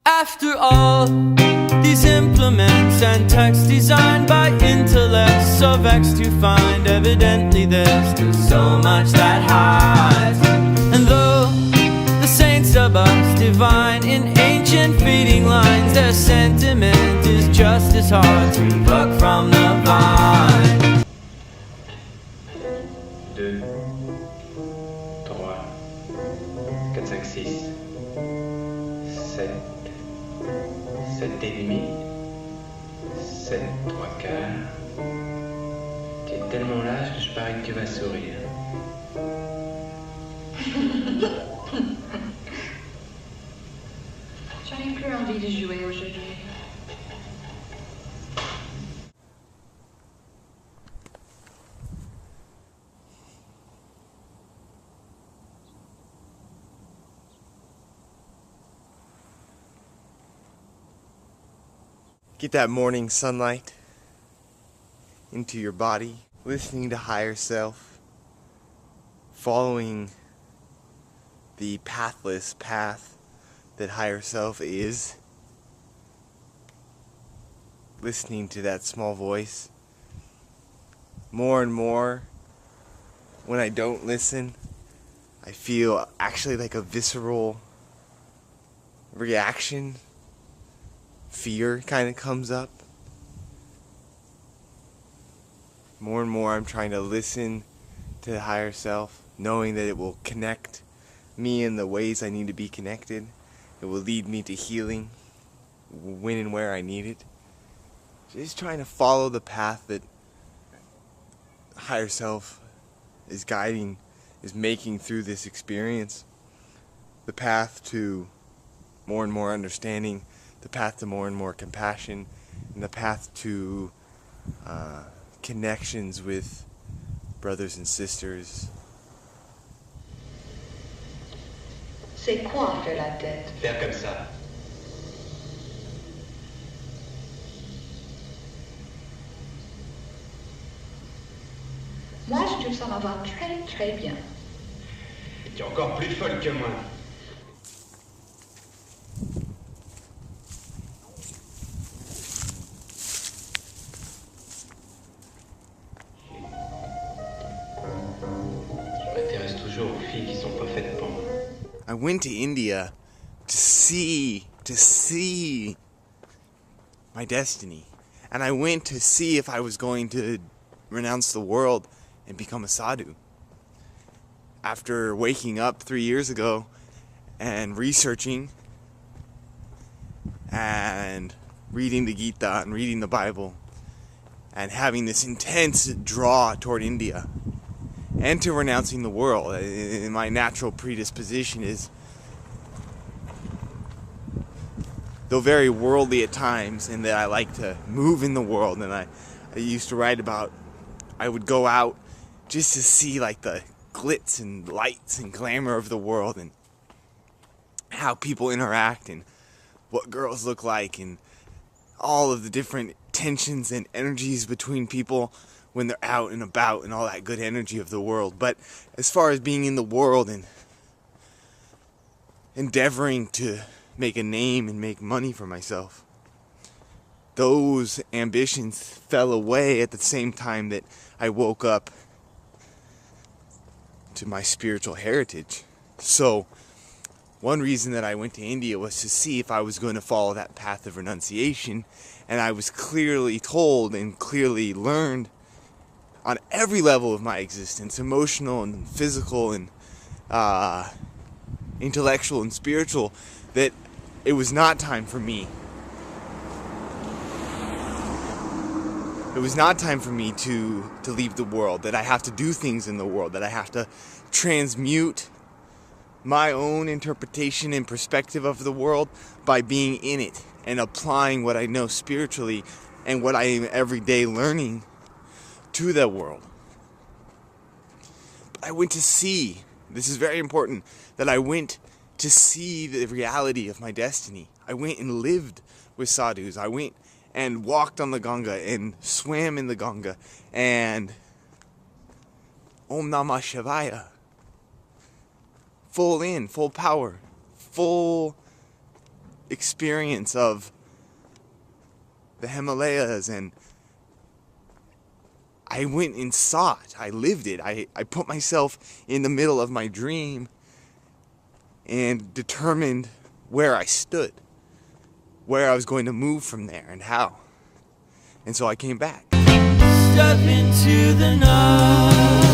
After all, these implements and text designed by intellects so vexed to find evidently there's still so much that hides. And though the saints of us divine in ancient feeding lines, their sentiment is just as hard to pluck from the vine. 2, 3, 4, 5, 6, 7, 7 et demi, 7, 3 quarts. Tu es tellement large que je parie que tu vas sourire. J'en ai plus envie de jouer aujourd'hui. Get that morning sunlight into your body, listening to higher self, following the pathless path that higher self is, listening to that small voice. More and more, when I don't listen, I feel actually like a visceral reaction. Fear kind of comes up. More and more I'm trying to listen to the higher self, knowing that it will connect me in the ways I need to be connected. It will lead me to healing when and where I need it. Just trying to follow the path that higher self is guiding, is making through this experience. The path to more and more understanding, the path to more and more compassion, and the path to connections with brothers and sisters. C'est quoi faire la tête? Faire comme ça. Moi, je trouve ça me va très très bien. Tu es encore plus folle que moi. Je m'intéresse toujours aux filles qui sont pas faites pour moi. I went to India to see my destiny. And I went to see if I was going to renounce the world and become a sadhu. After waking up 3 years ago and researching and reading the Gita and reading the Bible and having this intense draw toward India and to renouncing the world, my natural predisposition is, though very worldly at times, in that I like to move in the world, and I used to write about, I would go out just to see like the glitz and lights and glamour of the world and how people interact and what girls look like and all of the different tensions and energies between people when they're out and about and all that good energy of the world. But as far as being in the world and endeavoring to make a name and make money for myself, those ambitions fell away at the same time that I woke up to my spiritual heritage. So one reason that I went to India was to see if I was going to follow that path of renunciation, and I was clearly told and clearly learned on every level of my existence, emotional and physical and intellectual and spiritual, that it was not time for me. It was not time for me to leave the world, that I have to do things in the world, that I have to transmute my own interpretation and perspective of the world by being in it and applying what I know spiritually and what I am every day learning to the world. But I went to see, this is very important, that I went to see the reality of my destiny. I went and lived with sadhus. I went and walked on the Ganga and swam in the Ganga and Om Namah Shivaya. Full in, full power, full experience of the Himalayas, and I went and saw it. I lived it. I put myself in the middle of my dream and determined where I stood, where I was going to move from there, and how. And so I came back. Step into the night.